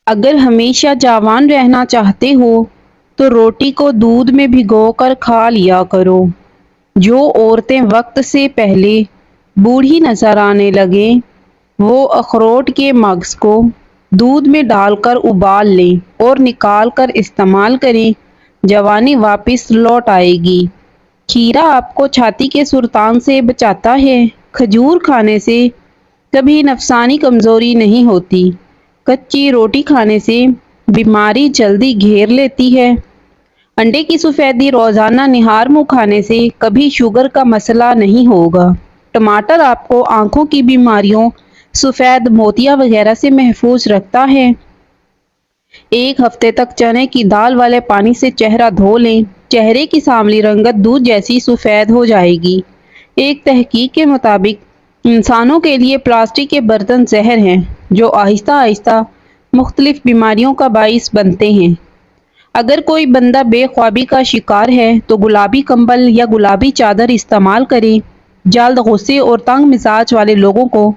अगर हमेशा जवान रहना चाहते हो तो रोटी को दूध में भिगोकर खा लिया करो। जो औरतें वक्त से पहले बूढ़ी नजर आने लगे वो अखरोट के मग्स को दूध में डालकर उबाल लें और निकाल कर इस्तेमाल करें। जवानी वापस लौट आएगी। खीरा आपको छाती के सुरतान से बचाता है। खजूर खाने से कभी नफसानी कमजोरी नहीं होती। कच्ची रोटी खाने से बीमारी जल्दी घेर लेती है। अंडे की सफेदी रोजाना निहार मुंह खाने से कभी शुगर का मसला नहीं होगा। टमाटर आपको आंखों की बीमारियों, सफेद मोतिया वगैरह से महफूज रखता है। एक हफ्ते तक चने की दाल वाले पानी से चेहरा धो लें। चेहरे की सांवली रंगत दूध जैसी सफेद हो जाएगी। एक तहकीक के मुताबिक इंसानों के लिए प्लास्टिक के बर्तन जहर हैं जो आहिस्ता आहिस्ता मुख्तलिफ बीमारियों का बाइस बनते हैं। अगर कोई बंदा बेख्वाबी का शिकार है तो गुलाबी कंबल या गुलाबी चादर इस्तेमाल करें। जल्द गुस्से और तंग मिजाज वाले लोगों को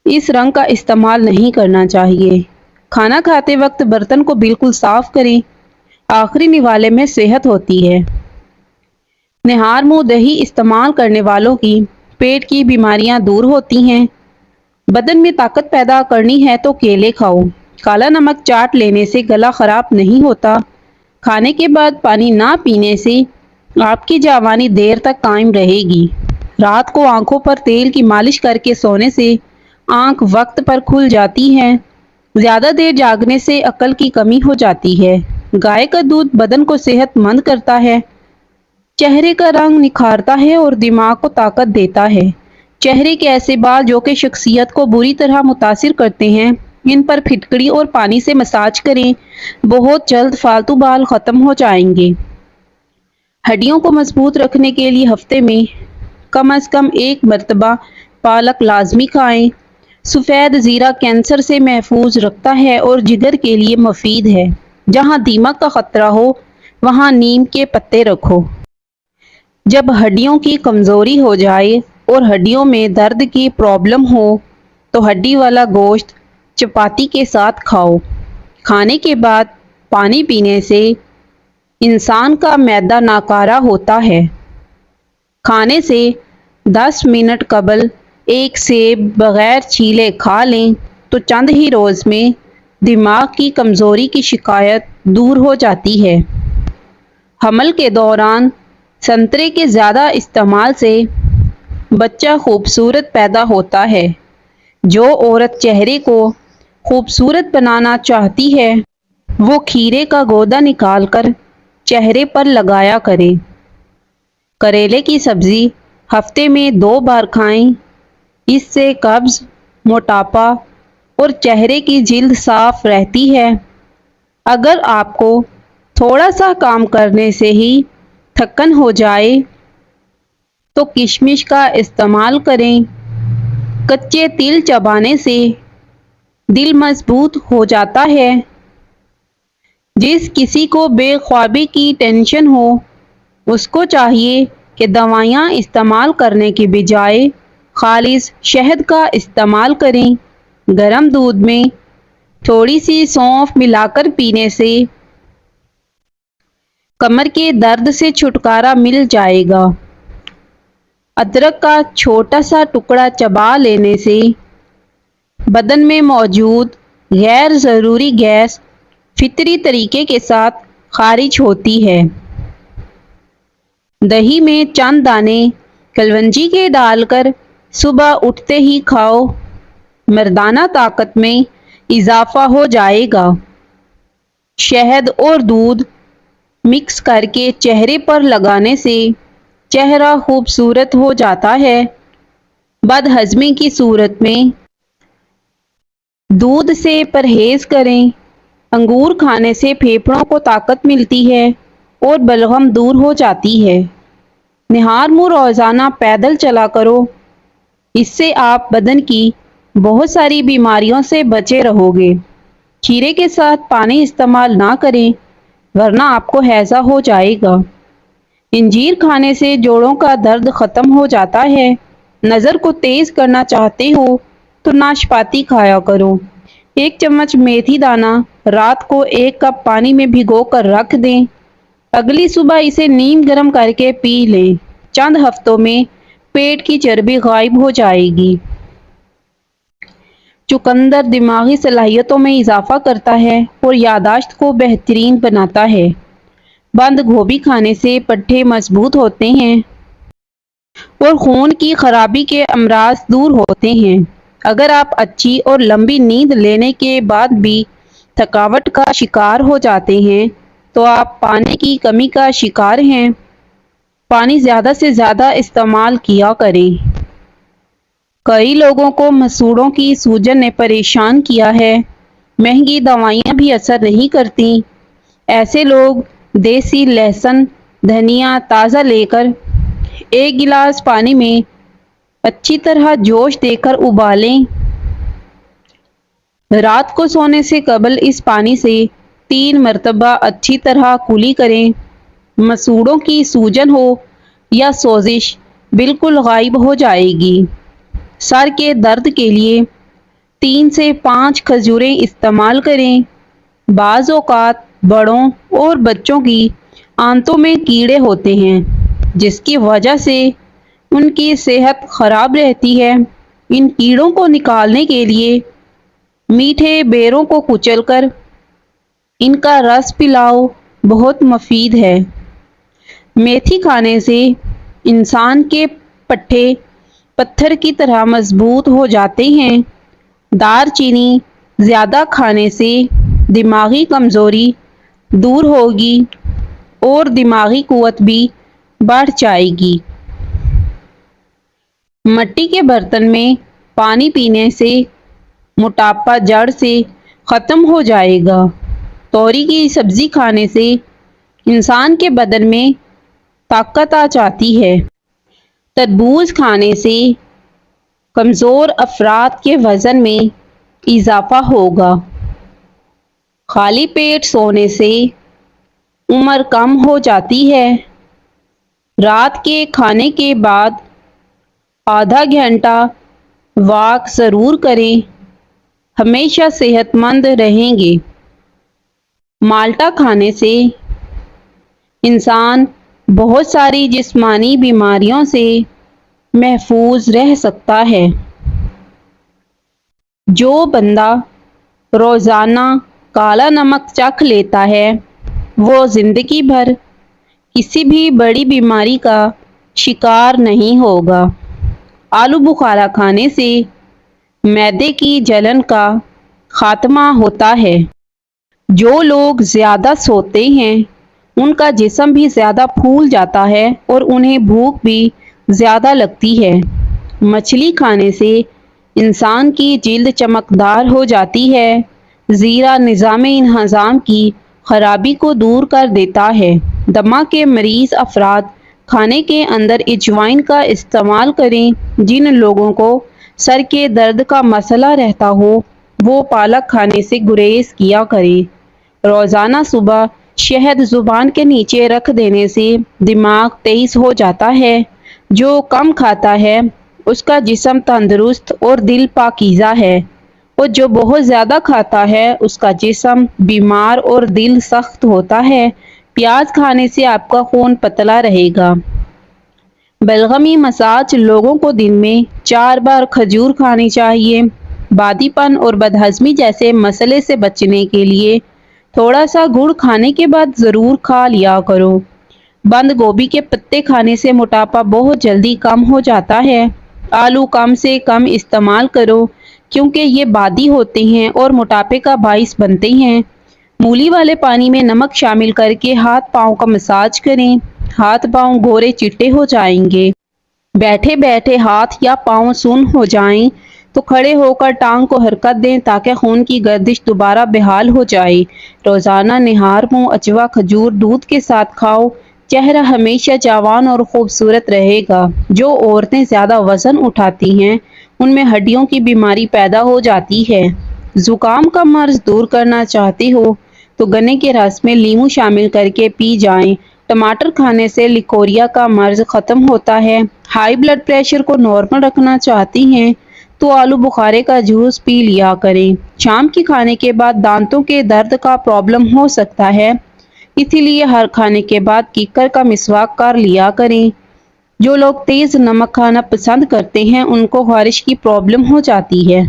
इस रंग का इस्तेमाल नहीं करना चाहिए। खाना खाते वक्त बर्तन को बिल्कुल साफ करें। आखिरी निवाले में सेहत होती है। निहार मुंह दही इस्तेमाल करने वालों की पेट की बीमारियां दूर होती हैं। बदन में ताकत पैदा करनी है तो केले खाओ। काला नमक चाट लेने से गला खराब नहीं होता। खाने के बाद पानी ना पीने से आपकी जवानी देर तक कायम रहेगी। रात को आंखों पर तेल की मालिश करके सोने से आंख वक्त पर खुल जाती है। ज्यादा देर जागने से अकल की कमी हो जाती है। गाय का दूध बदन को सेहतमंद करता है। चेहरे का रंग निखारता है और दिमाग को ताकत देता है। चेहरे के ऐसे बाल जो कि शख्सियत को बुरी तरह मुतासिर करते हैं, इन पर फिटकड़ी और पानी से मसाज करें। बहुत जल्द फालतू बाल खत्म हो जाएंगे। हड्डियों को मजबूत रखने के लिए हफ्ते में कम से कम एक मर्तबा पालक लाजमी खाएं। सफ़ेद ज़ीरा कैंसर से महफूज रखता है और जिगर के लिए मुफीद है। जहां दीमक का खतरा हो वहां नीम के पत्ते रखो। जब हड्डियों की कमज़ोरी हो जाए और हड्डियों में दर्द की प्रॉब्लम हो तो हड्डी वाला गोश्त चपाती के साथ खाओ। खाने के बाद पानी पीने से इंसान का मैदा नाकारा होता है। खाने से 10 मिनट कबल एक सेब बगैर छीले खा लें तो चंद ही रोज में दिमाग की कमजोरी की शिकायत दूर हो जाती है। हमल के दौरान संतरे के ज़्यादा इस्तेमाल से बच्चा खूबसूरत पैदा होता है। जो औरत चेहरे को खूबसूरत बनाना चाहती है वो खीरे का गोदा निकालकर चेहरे पर लगाया करे। करेले की सब्जी हफ्ते में 2 बार खाएं। इससे कब्ज, मोटापा और चेहरे की जिल्द साफ रहती है। अगर आपको थोड़ा सा काम करने से ही थकन हो जाए तो किशमिश का इस्तेमाल करें। कच्चे तिल चबाने से दिल मजबूत हो जाता है। जिस किसी को बेख्वाबी की टेंशन हो उसको चाहिए कि दवाइयाँ इस्तेमाल करने के बजाय खालिस शहद का इस्तेमाल करें। गर्म दूध में थोड़ी सी सौंफ मिलाकर पीने से कमर के दर्द से छुटकारा मिल जाएगा। अदरक का छोटा सा टुकड़ा चबा लेने से बदन में मौजूद गैर ज़रूरी गैस फितरी तरीके के साथ खारिज होती है। दही में चंद दाने कलवंजी के डालकर सुबह उठते ही खाओ। मर्दाना ताकत में इजाफा हो जाएगा। शहद और दूध मिक्स करके चेहरे पर लगाने से चेहरा खूबसूरत हो जाता है। बदहजमी की सूरत में दूध से परहेज करें। अंगूर खाने से फेफड़ों को ताकत मिलती है और बलगम दूर हो जाती है। निहार मुंह रोजाना पैदल चला करो। इससे आप बदन की बहुत सारी बीमारियों से बचे रहोगे। खीरे के साथ पानी इस्तेमाल ना करें वरना आपको हैजा हो जाएगा। इंजीर खाने से जोड़ों का दर्द खत्म हो जाता है। नज़र को तेज करना चाहते हो तो नाशपाती खाया करो। 1 चम्मच मेथी दाना रात को 1 कप पानी में भिगो कर रख दें। अगली सुबह इसे नीम गर्म करके पी लें। चंद हफ्तों में पेट की चर्बी गायब हो जाएगी। चुकंदर दिमागी सलाहियतों में इजाफा करता है और यादाश्त को बेहतरीन बनाता है। बंद गोभी खाने से पट्टे मजबूत होते हैं और खून की खराबी के अमराज दूर होते हैं। अगर आप अच्छी और लंबी नींद लेने के बाद भी थकावट का शिकार हो जाते हैं तो आप पानी की कमी का शिकार हैं। पानी ज़्यादा से ज़्यादा इस्तेमाल किया करें। कई लोगों को मसूड़ों की सूजन ने परेशान किया है। महंगी दवाइयाँ भी असर नहीं करती। ऐसे लोग देसी लहसुन धनिया ताज़ा लेकर 1 गिलास पानी में अच्छी तरह जोश देकर उबालें। रात को सोने से कबल इस पानी से 3 मरतबा अच्छी तरह कुली करें। मसूड़ों की सूजन हो या सोजिश बिल्कुल गायब हो जाएगी। सर के दर्द के लिए 3 से 5 खजूरें इस्तेमाल करें। बाज़ औक़ात बड़ों और बच्चों की आंतों में कीड़े होते हैं जिसकी वजह से उनकी सेहत खराब रहती है। इन कीड़ों को निकालने के लिए मीठे बेरों को कुचलकर इनका रस पिलाओ, बहुत मुफीद है। मेथी खाने से इंसान के पट्टे पत्थर की तरह मजबूत हो जाते हैं। दारचीनी ज़्यादा खाने से दिमागी कमज़ोरी दूर होगी और दिमागी कुव्वत भी बढ़ जाएगी। मिट्टी के बर्तन में पानी पीने से मोटापा जड़ से ख़त्म हो जाएगा। तोरी की सब्ज़ी खाने से इंसान के बदन में ताकत आ जाती है। तरबूज खाने से कमज़ोर अफराद के वज़न में इजाफा होगा। खाली पेट सोने से उम्र कम हो जाती है। रात के खाने के बाद आधा घंटा वॉक ज़रूर करें, हमेशा सेहतमंद रहेंगे। माल्टा खाने से इंसान बहुत सारी जिस्मानी बीमारियों से महफूज रह सकता है। जो बंदा रोज़ाना काला नमक चख लेता है वो ज़िंदगी भर किसी भी बड़ी बीमारी का शिकार नहीं होगा। आलू बुखारा खाने से मैदे की जलन का खात्मा होता है। जो लोग ज़्यादा सोते हैं उनका जिस्म भी ज़्यादा फूल जाता है और उन्हें भूख भी ज़्यादा लगती है। मछली खाने से इंसान की जिल्द चमकदार हो जाती है। ज़ीरा निज़ाम हज़म की खराबी को दूर कर देता है। दमा के मरीज़ अफराद खाने के अंदर अजवाइन का इस्तेमाल करें। जिन लोगों को सर के दर्द का मसला रहता हो वो पालक खाने से गुरेज किया करें। रोज़ाना सुबह शहद ज़ुबान के नीचे रख देने से दिमाग तेज हो जाता है। जो कम खाता है उसका जिस्म तंदुरुस्त और दिल पाकीज़ा है और जो बहुत ज़्यादा खाता है उसका जिस्म बीमार और दिल सख्त होता है। प्याज खाने से आपका खून पतला रहेगा। बलगमी मसाज लोगों को दिन में 4 बार खजूर खानी चाहिए। बादीपन और बदहज़मी जैसे मसले से बचने के लिए थोड़ा सा गुड़ खाने के बाद ज़रूर खा लिया करो। बंद गोभी के पत्ते खाने से मोटापा बहुत जल्दी कम हो जाता है। आलू कम से कम इस्तेमाल करो क्योंकि ये बादी होते हैं और मोटापे का बाइस बनते हैं। मूली वाले पानी में नमक शामिल करके हाथ पाँव का मसाज करें। हाथ पाँव गोरे चिट्टे हो जाएंगे। बैठे बैठे हाथ या पाँव सुन्न हो जाएं तो खड़े होकर टांग को हरकत दें ताकि खून की गर्दिश दोबारा बहाल हो जाए। रोज़ाना निहार मुँह अजवा खजूर दूध के साथ खाओ। चेहरा हमेशा जवान और खूबसूरत रहेगा। जो औरतें ज़्यादा वज़न उठाती हैं उनमें हड्डियों की बीमारी पैदा हो जाती है। ज़ुकाम का मर्ज दूर करना चाहते हो तो गन्ने के रस में लीमू शामिल करके पी जाएं। टमाटर खाने से लिकोरिया का मर्ज ख़त्म होता है। हाई ब्लड प्रेशर को नॉर्मल रखना चाहती हैं تو آلو بخارے کا جوس پی لیا کریں۔ شام کے کھانے کے بعد دانتوں کے درد کا پرابلم ہو سکتا ہے، اسی لیے ہر کھانے کے بعد کیکر کا مسواک کر لیا کریں۔ جو لوگ تیز نمک کھانا پسند کرتے ہیں ان کو خارش کی پرابلم ہو جاتی ہے۔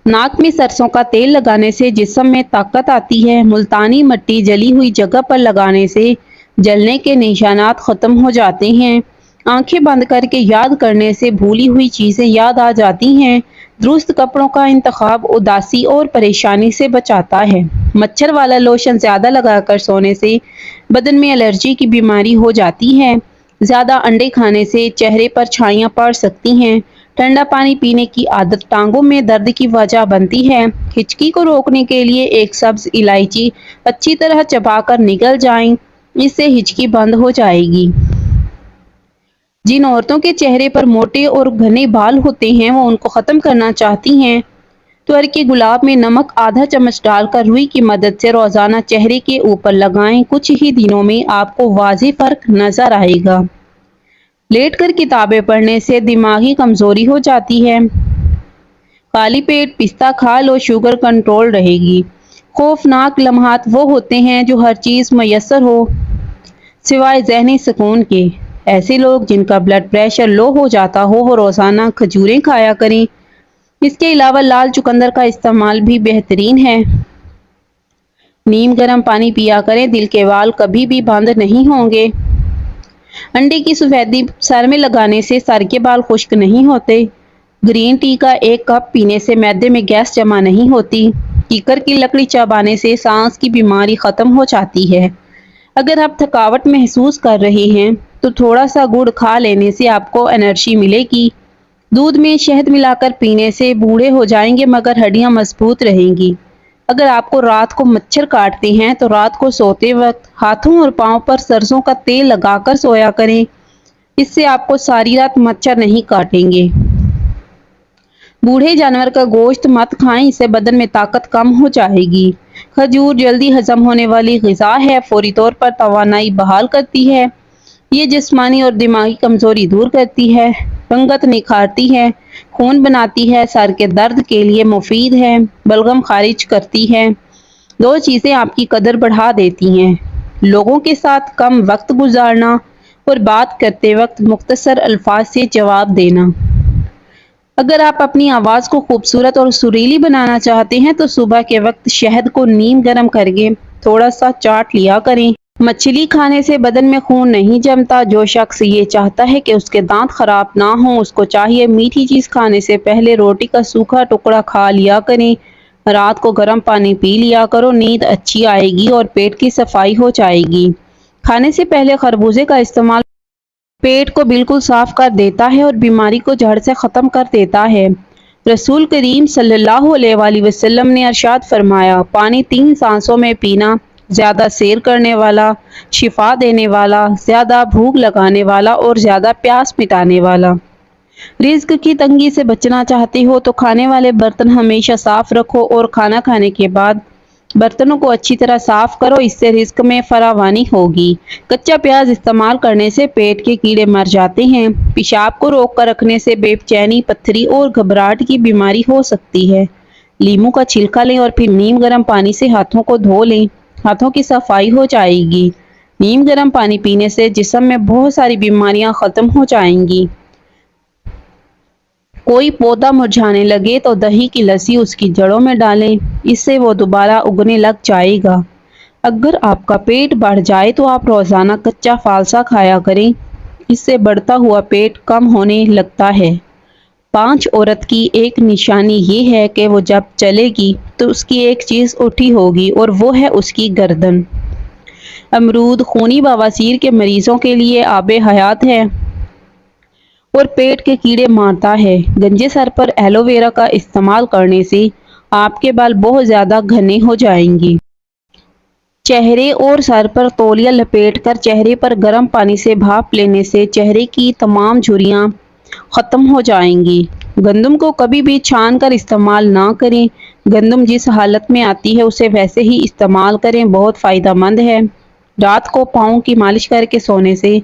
ناک میں سرسوں کا تیل لگانے سے جسم میں طاقت آتی ہے۔ ملتانی مٹی جلی ہوئی جگہ پر لگانے سے جلنے کے نشانات ختم ہو جاتے ہیں۔ آنکھیں بند کر کے یاد کرنے سے بھولی ہوئی چیزیں یاد آ جاتی ہیں۔ درست کپڑوں کا انتخاب اداسی اور پریشانی سے بچاتا ہے۔ مچھر والا لوشن زیادہ لگا کر سونے سے بدن میں الرجی کی بیماری ہو جاتی ہے۔ زیادہ انڈے کھانے سے چہرے پر چھائیاں پڑ سکتی ہیں۔ ٹھنڈا پانی پینے کی عادت ٹانگوں میں درد کی وجہ بنتی ہے۔ ہچکی کو روکنے کے لیے ایک سبز الائچی اچھی طرح چبا کر نگل جائیں، اس سے ہچکی بند ہو جائے گی۔ جن عورتوں کے چہرے پر موٹے اور گھنے بال ہوتے ہیں وہ ان کو ختم کرنا چاہتی ہیں تو ہلکے گلاب میں نمک آدھا چمچ ڈال کر روئی کی مدد سے روزانہ چہرے کے اوپر لگائیں۔ کچھ ہی دنوں میں آپ کو واضح فرق نظر آئے گا۔ لیٹ کر کتابیں پڑھنے سے دماغی کمزوری ہو جاتی ہے۔ خالی پیٹ پستہ کھا لو، شوگر کنٹرول رہے گی۔ خوفناک لمحات وہ ہوتے ہیں جو ہر چیز میسر ہو سوائے ذہنی سکون کے۔ ایسے لوگ جن کا بلڈ پریشر لو ہو جاتا ہو وہ روزانہ کھجوریں کھایا کریں۔ اس کے علاوہ لال چقندر کا استعمال بھی بہترین ہے۔ نیم گرم پانی پیا کریں، دل کے وال کبھی بھی بند نہیں ہوں گے۔ انڈے کی سفیدی سر میں لگانے سے سر کے بال خشک نہیں ہوتے۔ گرین ٹی کا ایک کپ پینے سے معدے میں گیس جمع نہیں ہوتی۔ کیکر کی لکڑی چبانے سے سانس کی بیماری ختم ہو جاتی ہے۔ اگر آپ تھکاوٹ محسوس کر رہے ہیں تو تھوڑا سا گڑ کھا لینے سے آپ کو انرجی ملے گی۔ دودھ میں شہد ملا کر پینے سے بوڑھے ہو جائیں گے مگر ہڈیاں مضبوط رہیں گی۔ اگر آپ کو رات کو مچھر کاٹتے ہیں تو رات کو سوتے وقت ہاتھوں اور پاؤں پر سرسوں کا تیل لگا کر سویا کریں، اس سے آپ کو ساری رات مچھر نہیں کاٹیں گے۔ بوڑھے جانور کا گوشت مت کھائیں، اس سے بدن میں طاقت کم ہو جائے گی۔ کھجور جلدی ہضم ہونے والی غذا ہے، فوری طور پر توانائی بحال کرتی ہے۔ یہ جسمانی اور دماغی کمزوری دور کرتی ہے، رنگت نکھارتی ہے، خون بناتی ہے، سر کے درد کے لیے مفید ہے، بلغم خارج کرتی ہے۔ دو چیزیں آپ کی قدر بڑھا دیتی ہیں: لوگوں کے ساتھ کم وقت گزارنا اور بات کرتے وقت مختصر الفاظ سے جواب دینا۔ اگر آپ اپنی آواز کو خوبصورت اور سریلی بنانا چاہتے ہیں تو صبح کے وقت شہد کو نیم گرم کر کے تھوڑا سا چاٹ لیا کریں۔ مچھلی کھانے سے بدن میں خون نہیں جمتا۔ جو شخص یہ چاہتا ہے کہ اس کے دانت خراب نہ ہوں اس کو چاہیے میٹھی چیز کھانے سے پہلے روٹی کا سوکھا ٹکڑا کھا لیا کریں۔ رات کو گرم پانی پی لیا کرو، نیند اچھی آئے گی اور پیٹ کی صفائی ہو جائے گی۔ کھانے سے پہلے خربوزے کا استعمال پیٹ کو بالکل صاف کر دیتا ہے اور بیماری کو جڑ سے ختم کر دیتا ہے۔ رسول کریم صلی اللہ علیہ وآلہ وسلم نے ارشاد فرمایا، پانی 3 سانسوں میں پینا، زیادہ سیر کرنے والا، شفا دینے والا، زیادہ بھوک لگانے والا اور زیادہ پیاس مٹانے والا۔ رزق کی تنگی سے بچنا چاہتے ہو تو کھانے والے برتن ہمیشہ صاف رکھو اور کھانا کھانے کے بعد برتنوں کو اچھی طرح صاف کرو، اس سے رزق میں فراوانی ہوگی۔ کچا پیاز استعمال کرنے سے پیٹ کے کیڑے مر جاتے ہیں۔ پیشاب کو روک کر رکھنے سے بے چینی، پتھری اور گھبراہٹ کی بیماری ہو سکتی ہے۔ لیموں کا چھلکا لیں اور پھر نیم گرم پانی سے ہاتھوں کو دھو لیں، ہاتھوں کی صفائی ہو جائے گی۔ نیم گرم پانی پینے سے جسم میں بہت ساری بیماریاں ختم ہو جائیں گی۔ کوئی پودا مرجھانے لگے تو دہی کی لسی اس کی جڑوں میں ڈالیں، اس سے وہ دوبارہ اگنے لگ جائے گا۔ اگر آپ کا پیٹ بڑھ جائے تو آپ روزانہ کچا فالسا کھایا کریں، اس سے بڑھتا ہوا پیٹ کم ہونے لگتا ہے۔ 5 عورت کی ایک نشانی یہ ہے کہ وہ جب چلے گی تو اس کی ایک چیز اٹھی ہوگی اور وہ ہے اس کی گردن۔ امرود خونی بواسیر کے مریضوں کے لیے آب حیات ہے اور پیٹ کے کیڑے مارتا ہے۔ گنجے سر پر ایلو ویرا کا استعمال کرنے سے آپ کے بال بہت زیادہ گھنے ہو جائیں گے۔ چہرے اور سر پر تولیہ لپیٹ کر چہرے پر گرم پانی سے بھاپ لینے سے چہرے کی تمام جھریاں ختم ہو جائیں گی۔ گندم کو کبھی بھی چھان کر استعمال نہ کریں۔ گندم جس حالت میں آتی ہے اسے ویسے ہی استعمال کریں، بہت فائدہ مند ہے۔ رات کو پاؤں کی مالش کر کے سونے سے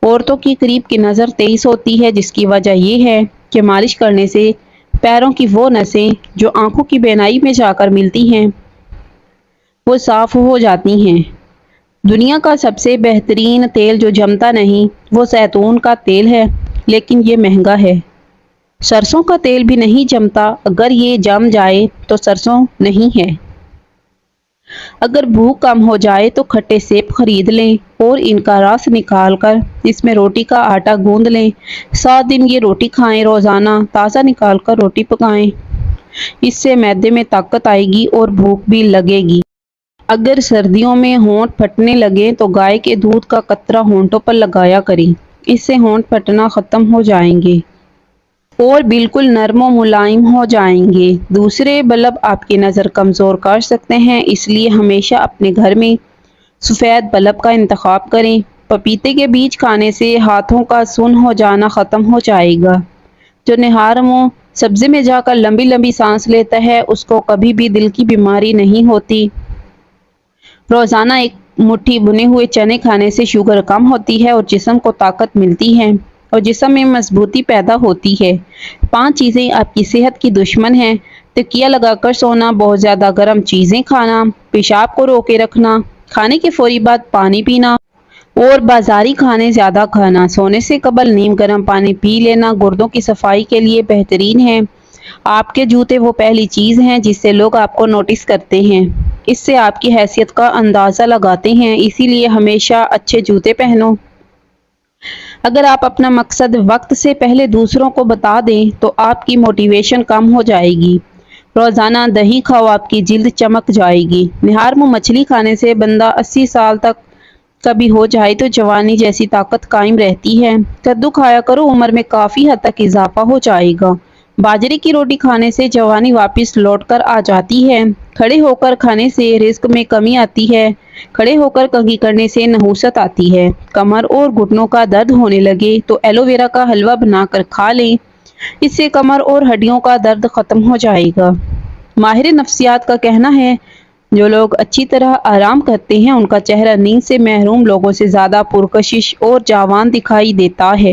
عورتوں کی قریب کی نظر تیز ہوتی ہے، جس کی وجہ یہ ہے کہ مالش کرنے سے پیروں کی وہ نسیں جو آنکھوں کی بینائی میں جا کر ملتی ہیں وہ صاف ہو جاتی ہیں۔ دنیا کا سب سے بہترین تیل جو جمتا نہیں وہ زیتون کا تیل ہے، لیکن یہ مہنگا ہے۔ سرسوں کا تیل بھی نہیں جمتا، اگر یہ جم جائے تو سرسوں نہیں ہے۔ اگر بھوک کم ہو جائے تو کھٹے سیب خرید لیں اور ان کا رس نکال کر اس میں روٹی کا آٹا گوندھ لیں۔ 7 دن یہ روٹی کھائیں، روزانہ تازہ نکال کر روٹی پکائیں۔ اس سے معدے میں طاقت آئے گی اور بھوک بھی لگے گی۔ اگر سردیوں میں ہونٹ پھٹنے لگے تو گائے کے دودھ کا قطرہ ہونٹوں پر لگایا کریں، اس سے ہونٹ پھٹنا ختم ہو جائیں گے اور بالکل نرم و ملائم ہو جائیں گے۔ دوسرے بلب آپ کی نظر کمزور کر سکتے ہیں، اس لیے ہمیشہ اپنے گھر میں سفید بلب کا انتخاب کریں۔ پپیتے کے بیج کھانے سے ہاتھوں کا سن ہو جانا ختم ہو جائے گا۔ جو نہار منہ سبزی میں جا کر لمبی لمبی سانس لیتا ہے اس کو کبھی بھی دل کی بیماری نہیں ہوتی۔ روزانہ ایک مٹھی بنے ہوئے چنے کھانے سے شوگر کم ہوتی ہے اور جسم کو طاقت ملتی ہے اور جسم میں مضبوطی پیدا ہوتی ہے۔ 5 چیزیں آپ کی صحت کی دشمن ہیں۔ تکیہ لگا کر سونا، بہت زیادہ گرم چیزیں کھانا، پیشاب کو روکے رکھنا، کھانے کے فوری بعد پانی پینا اور بازاری کھانے زیادہ کھانا، سونے سے قبل نیم گرم پانی پی لینا گردوں کی صفائی کے لیے بہترین ہے۔ آپ کے جوتے وہ پہلی چیز ہیں جس سے لوگ آپ کو نوٹس کرتے ہیں، اس سے آپ کی حیثیت کا اندازہ لگاتے ہیں، اسی لیے ہمیشہ اچھے جوتے پہنو۔ اگر آپ اپنا مقصد وقت سے پہلے دوسروں کو بتا دیں تو آپ کی موٹیویشن کم ہو جائے گی۔ روزانہ دہی کھاؤ، آپ کی جلد چمک جائے گی۔ نہار منہ مچھلی کھانے سے بندہ 80 سال تک کبھی ہو جائے تو جوانی جیسی طاقت قائم رہتی ہے۔ کدو کھایا کرو، عمر میں کافی حد تک اضافہ ہو جائے گا۔ باجرے کی روٹی کھانے سے جوانی واپس لوٹ کر آ جاتی ہے۔ کھڑے ہو کر کھانے سے رزق میں کمی آتی ہے۔ کھڑے ہو کر کنگھی کرنے سے نحوست آتی ہے۔ کمر اور گھٹنوں کا درد ہونے لگے تو ایلو ویرا کا حلوہ بنا کر کھا لیں، اس سے کمر اور ہڈیوں کا درد ختم ہو جائے گا۔ ماہر نفسیات کا کہنا ہے جو لوگ اچھی طرح آرام کرتے ہیں ان کا چہرہ نیند سے محروم لوگوں سے زیادہ پرکشش اور جاوان دکھائی دیتا ہے۔